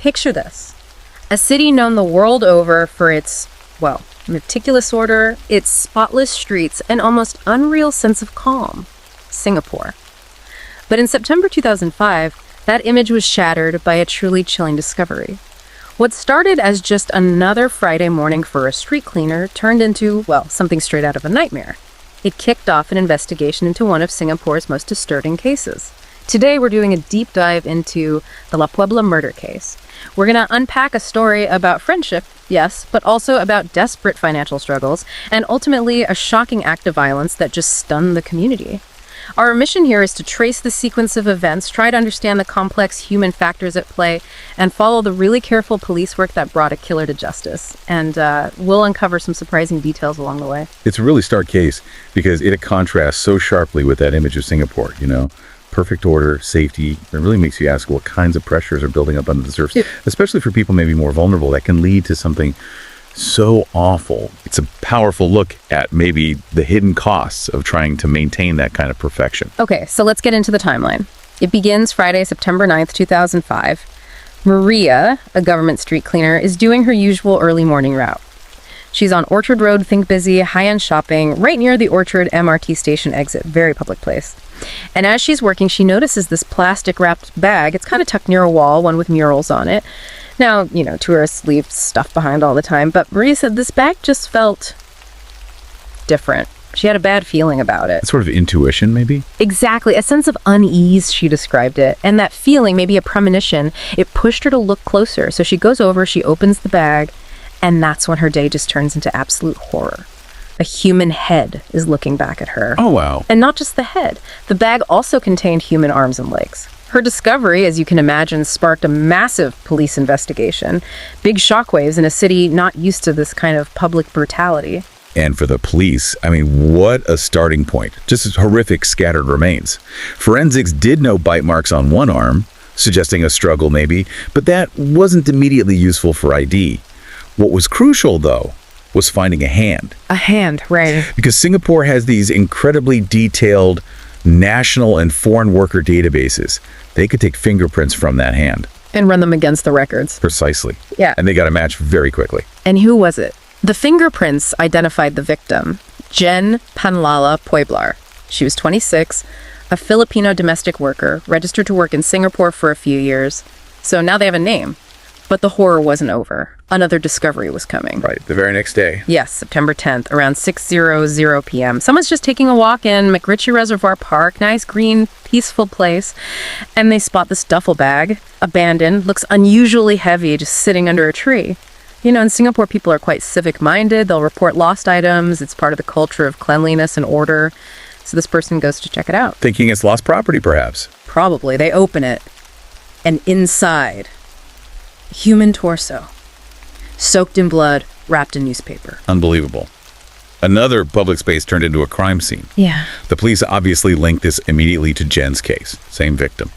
Picture this. A city known the world over for its, well, meticulous order, its spotless streets, and almost unreal sense of calm. Singapore. But in September 2005, that image was shattered by a truly chilling discovery. What started as just another Friday morning for a street cleaner turned into, well, something straight out of a nightmare. It kicked off an investigation into one of Singapore's most disturbing cases. Today, we're doing a deep dive into the La Puebla murder case. We're going to unpack a story about friendship, yes, but also about desperate financial struggles, and ultimately a shocking act of violence that just stunned the community. Our mission here is to trace the sequence of events, try to understand the complex human factors at play, and follow the really careful police work that brought a killer to justice. And we'll uncover some surprising details along the way. It's a really stark case because it contrasts so sharply with that image of Singapore, you know? Perfect order, safety. It really makes you ask what kinds of pressures are building up under the surface, especially for people maybe more vulnerable. That can lead to something so awful. It's a powerful look at maybe the hidden costs of trying to maintain that kind of perfection. Okay, so let's get into the timeline. It begins Friday, September 9th, 2005. Maria, a government street cleaner, is doing her usual early morning route. She's on Orchard Road, think busy, high-end shopping, right near the Orchard MRT station exit, very public place. And as she's working, she notices this plastic-wrapped bag. It's kind of tucked near a wall, one with murals on it. Now, you know, tourists leave stuff behind all the time, but Maria said this bag just felt different. She had a bad feeling about it. Sort of intuition, maybe? Exactly. A sense of unease, she described it. And that feeling, maybe a premonition, it pushed her to look closer. So she goes over, she opens the bag, and that's when her day just turns into absolute horror. A human head is looking back at her. Oh, wow. And not just the head. The bag also contained human arms and legs. Her discovery, as you can imagine, sparked a massive police investigation. Big shockwaves in a city not used to this kind of public brutality. And for the police, I mean, what a starting point. Just as horrific scattered remains. Forensics did note bite marks on one arm, suggesting a struggle maybe, but that wasn't immediately useful for ID. What was crucial, though, was finding a hand. A hand, right. Because Singapore has these incredibly detailed national and foreign worker databases. They could take fingerprints from that hand. And run them against the records. Precisely. Yeah. And they got a match very quickly. And who was it? The fingerprints identified the victim, Jen Panla Pua. She was 26, a Filipino domestic worker, registered to work in Singapore for a few years. So now they have a name. But the horror wasn't over. Another discovery was coming. Right, the very next day. Yes, September 10th, around 6:00 p.m. Someone's just taking a walk in MacRitchie Reservoir Park, nice, green, peaceful place, and they spot this duffel bag, abandoned, looks unusually heavy, just sitting under a tree. You know, in Singapore, people are quite civic-minded. They'll report lost items. It's part of the culture of cleanliness and order. So this person goes to check it out. Thinking it's lost property, perhaps. Probably. They open it, and inside, human torso, soaked in blood, wrapped in newspaper. Unbelievable. Another public space turned into a crime scene. Yeah. The police obviously linked this immediately to Jen's case, same victim.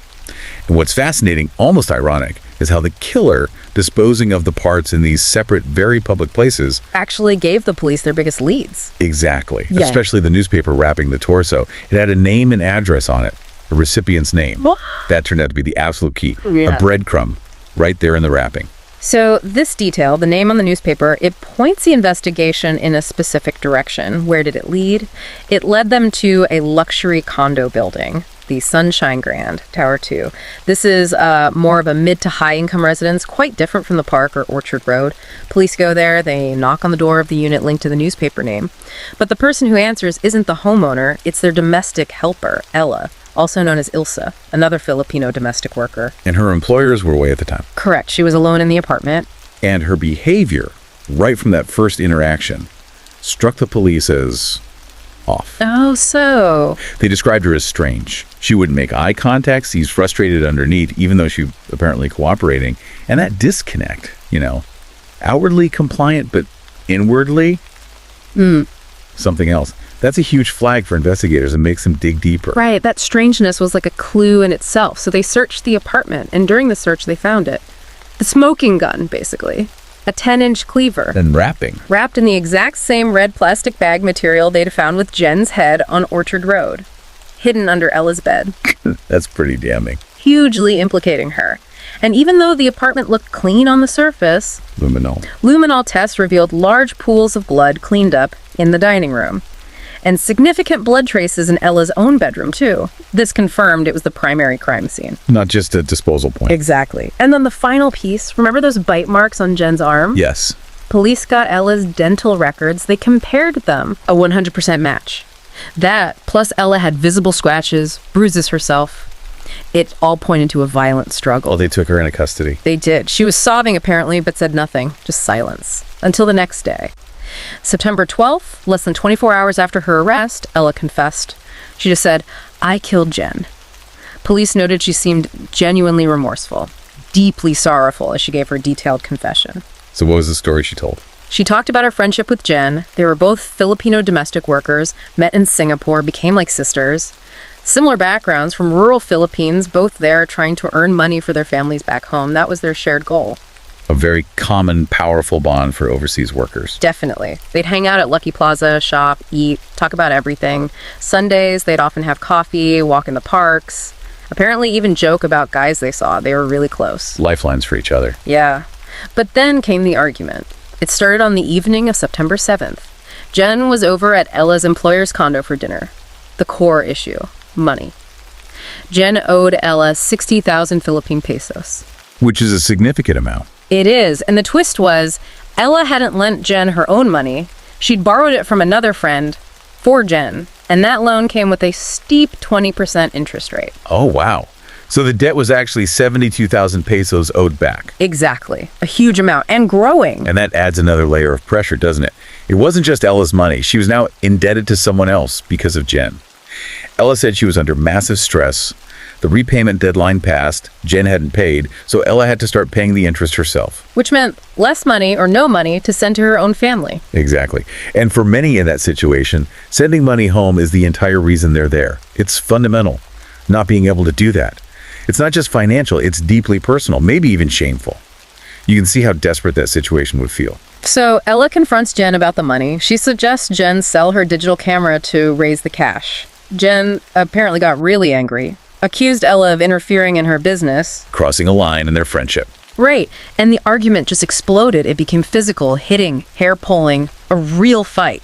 And what's fascinating, almost ironic, is how the killer, disposing of the parts in these separate, very public places, actually gave the police their biggest leads. Exactly. Yeah. Especially the newspaper wrapping the torso. It had a name and address on it, a recipient's name. What? That turned out to be the absolute key. Yeah. A breadcrumb right there in the wrapping. So this detail, the name on the newspaper, it points the investigation in a specific direction. Where did it lead? It led them to a luxury condo building, the Sunshine Grand, Tower 2. This is more of a mid to high income residence, quite different from the park or Orchard Road. Police go there, they knock on the door of the unit linked to the newspaper name. But the person who answers isn't the homeowner, it's their domestic helper, Ella, also known as Ilsa, another Filipino domestic worker. And her employers were away at the time. Correct. She was alone in the apartment. And her behavior, right from that first interaction, struck the police as off. Oh, so. They described her as strange. She wouldn't make eye contact, seems frustrated underneath, even though she's apparently cooperating. And that disconnect, you know, outwardly compliant, but inwardly, something else. That's a huge flag for investigators and makes them dig deeper. Right, that strangeness was like a clue in itself. So they searched the apartment, and during the search, they found it. The smoking gun, basically. A 10-inch cleaver. And wrapping. Wrapped in the exact same red plastic bag material they'd found with Jen's head on Orchard Road. Hidden under Ella's bed. That's pretty damning. Hugely implicating her. And even though the apartment looked clean on the surface, luminol tests revealed large pools of blood cleaned up in the dining room. And significant blood traces in Ella's own bedroom, too. This confirmed it was the primary crime scene. Not just a disposal point. Exactly. And then the final piece, remember those bite marks on Jen's arm? Yes. Police got Ella's dental records. They compared them. A 100% match. That, plus Ella had visible scratches, bruises herself. It all pointed to a violent struggle. Oh, they took her into custody. They did. She was sobbing, apparently, but said nothing. Just silence. Until the next day. September 12th, less than 24 hours after her arrest, Ella confessed. She just said, "I killed Jen." Police noted she seemed genuinely remorseful, deeply sorrowful as she gave her detailed confession. So what was the story she told? She talked about her friendship with Jen. They were both Filipino domestic workers, met in Singapore, became like sisters. Similar backgrounds from rural Philippines, both there trying to earn money for their families back home. That was their shared goal. A very common, powerful bond for overseas workers. Definitely. They'd hang out at Lucky Plaza, shop, eat, talk about everything. Sundays, they'd often have coffee, walk in the parks. Apparently even joke about guys they saw. They were really close. Lifelines for each other. Yeah. But then came the argument. It started on the evening of September 7th. Jen was over at Ella's employer's condo for dinner. The core issue, money. Jen owed Ella 60,000 Philippine pesos. Which is a significant amount. It is, and the twist was, Ella hadn't lent Jen her own money. She'd borrowed it from another friend for Jen, and that loan came with a steep 20% interest rate. Oh, wow. So the debt was actually 72,000 pesos owed back. Exactly. A huge amount, and growing. And that adds another layer of pressure, doesn't it? It wasn't just Ella's money. She was now indebted to someone else because of Jen. Ella said she was under massive stress. The repayment deadline passed, Jen hadn't paid, so Ella had to start paying the interest herself. Which meant less money or no money to send to her own family. Exactly. And for many in that situation, sending money home is the entire reason they're there. It's fundamental, not being able to do that. It's not just financial, it's deeply personal, maybe even shameful. You can see how desperate that situation would feel. So Ella confronts Jen about the money. She suggests Jen sell her digital camera to raise the cash. Jen apparently got really angry. Accused Ella of interfering in her business. Crossing a line in their friendship. Right, and the argument just exploded. It became physical, hitting, hair pulling, a real fight.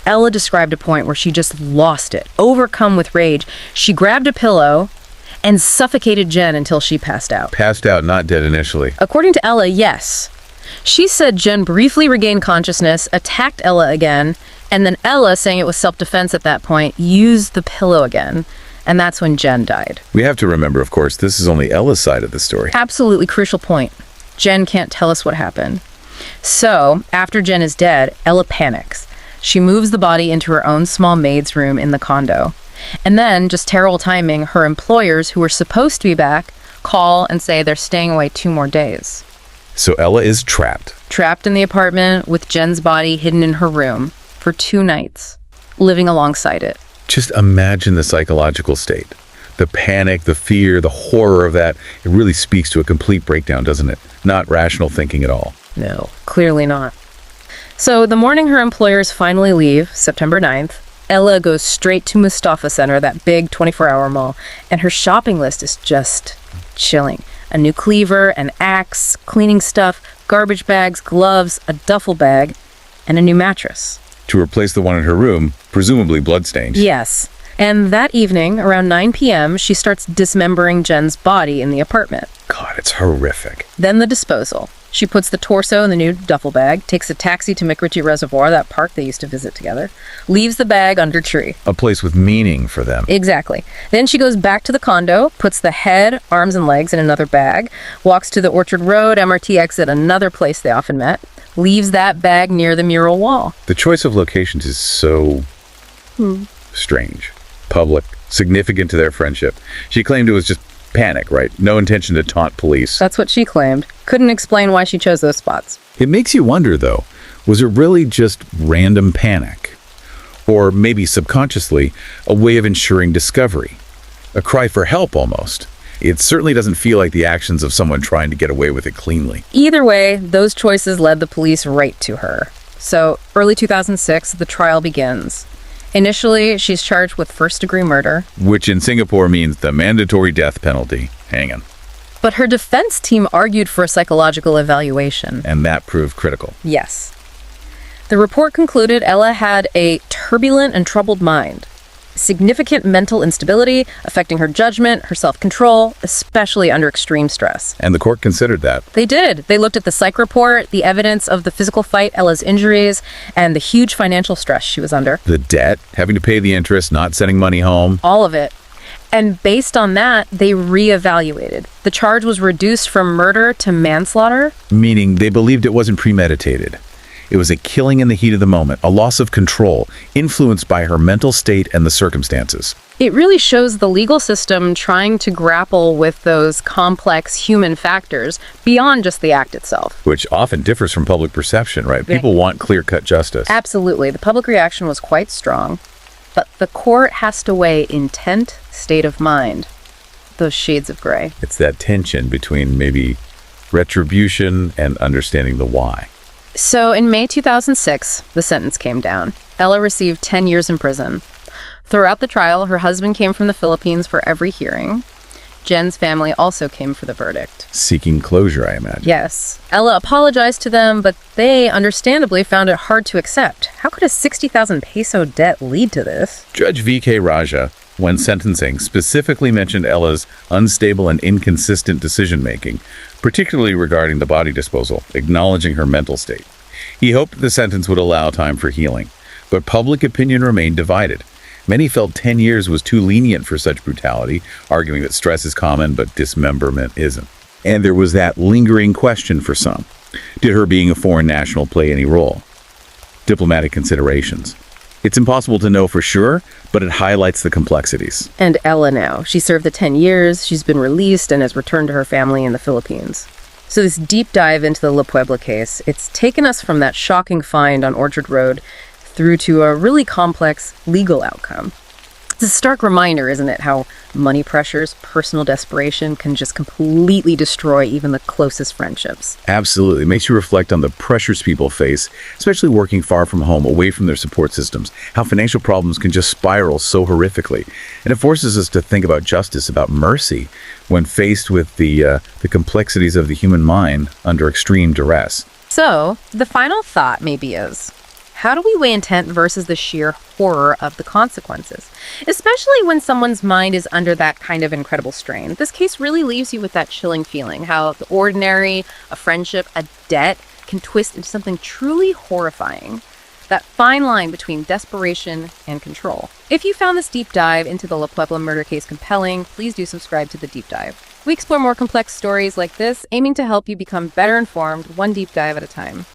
Ella described a point where she just lost it. Overcome with rage, she grabbed a pillow and suffocated Jen until she passed out. Passed out, not dead initially. According to Ella, yes. She said Jen briefly regained consciousness, attacked Ella again, and then Ella, saying it was self-defense at that point, used the pillow again. And that's when Jen died. We have to remember, of course, this is only Ella's side of the story. Absolutely crucial point. Jen can't tell us what happened. So, after Jen is dead, Ella panics. She moves the body into her own small maid's room in the condo. And then, just terrible timing, her employers, who were supposed to be back, call and say they're staying away 2 more days. So Ella is trapped. Trapped in the apartment with Jen's body hidden in her room for 2 nights, living alongside it. Just imagine the psychological state. The panic, the fear, the horror of that. It really speaks to a complete breakdown, doesn't it? Not rational thinking at all. No, clearly not. So the morning her employers finally leave, September 9th, Ella goes straight to Mustafa Center, that big 24-hour mall, and her shopping list is just chilling. A new cleaver, an axe, cleaning stuff, garbage bags, gloves, a duffel bag, and a new mattress. To replace the one in her room, presumably bloodstained. Yes. And that evening, around 9 p.m., she starts dismembering Jen's body in the apartment. God, it's horrific. Then the disposal. She puts the torso in the new duffel bag, takes a taxi to MacRitchie Reservoir, that park they used to visit together, leaves the bag under a tree. A place with meaning for them. Exactly. Then she goes back to the condo, puts the head, arms, and legs in another bag, walks to the Orchard Road MRT exit, another place they often met, leaves that bag near the mural wall. The choice of locations is so strange. Public, significant to their friendship. She claimed it was just panic, right? No intention to taunt police. That's what she claimed. Couldn't explain why she chose those spots. It makes you wonder, though, was it really just random panic? Or maybe subconsciously, a way of ensuring discovery? A cry for help, almost. It certainly doesn't feel like the actions of someone trying to get away with it cleanly. Either way, those choices led the police right to her. So, early 2006, the trial begins. Initially, she's charged with first-degree murder. Which in Singapore means the mandatory death penalty. Hanging. But her defense team argued for a psychological evaluation. And that proved critical. Yes. The report concluded Ella had a turbulent and troubled mind, significant mental instability affecting her judgment, her self-control, especially under extreme stress. And the court considered that. They did. They looked at the psych report, the evidence of the physical fight, Ella's injuries, and the huge financial stress she was under. The debt, having to pay the interest, not sending money home. All of it. And based on that, they reevaluated. The charge was reduced from murder to manslaughter. Meaning they believed it wasn't premeditated. It was a killing in the heat of the moment, a loss of control, influenced by her mental state and the circumstances. It really shows the legal system trying to grapple with those complex human factors beyond just the act itself. Which often differs from public perception, right? People want clear-cut justice. Absolutely. The public reaction was quite strong. But the court has to weigh intent, state of mind, those shades of gray. It's that tension between maybe retribution and understanding the why. So in May 2006, the sentence came down. Ella received 10 years in prison. Throughout the trial, her husband came from the Philippines for every hearing. Jen's family also came for the verdict. Seeking closure, I imagine. Yes. Ella apologized to them, but they understandably found it hard to accept. How could a 60,000 peso debt lead to this? Judge V.K. Raja, when sentencing, specifically mentioned Ella's unstable and inconsistent decision-making, particularly regarding the body disposal, acknowledging her mental state. He hoped the sentence would allow time for healing, but public opinion remained divided. Many felt 10 years was too lenient for such brutality, arguing that stress is common, but dismemberment isn't. And there was that lingering question for some. Did her being a foreign national play any role? Diplomatic considerations. It's impossible to know for sure, but it highlights the complexities. And Ella now. She served the 10 years, she's been released, and has returned to her family in the Philippines. So this deep dive into the La Puebla case, it's taken us from that shocking find on Orchard Road through to a really complex legal outcome. It's a stark reminder, isn't it, how money pressures, personal desperation can just completely destroy even the closest friendships. Absolutely. It makes you reflect on the pressures people face, especially working far from home, away from their support systems, how financial problems can just spiral so horrifically. And it forces us to think about justice, about mercy, when faced with the complexities of the human mind under extreme duress. So, the final thought maybe is, how do we weigh intent versus the sheer horror of the consequences? Especially when someone's mind is under that kind of incredible strain. This case really leaves you with that chilling feeling, how the ordinary, a friendship, a debt can twist into something truly horrifying. That fine line between desperation and control. If you found this deep dive into the La Puebla murder case compelling, please do subscribe to The Deep Dive. We explore more complex stories like this, aiming to help you become better informed, one deep dive at a time.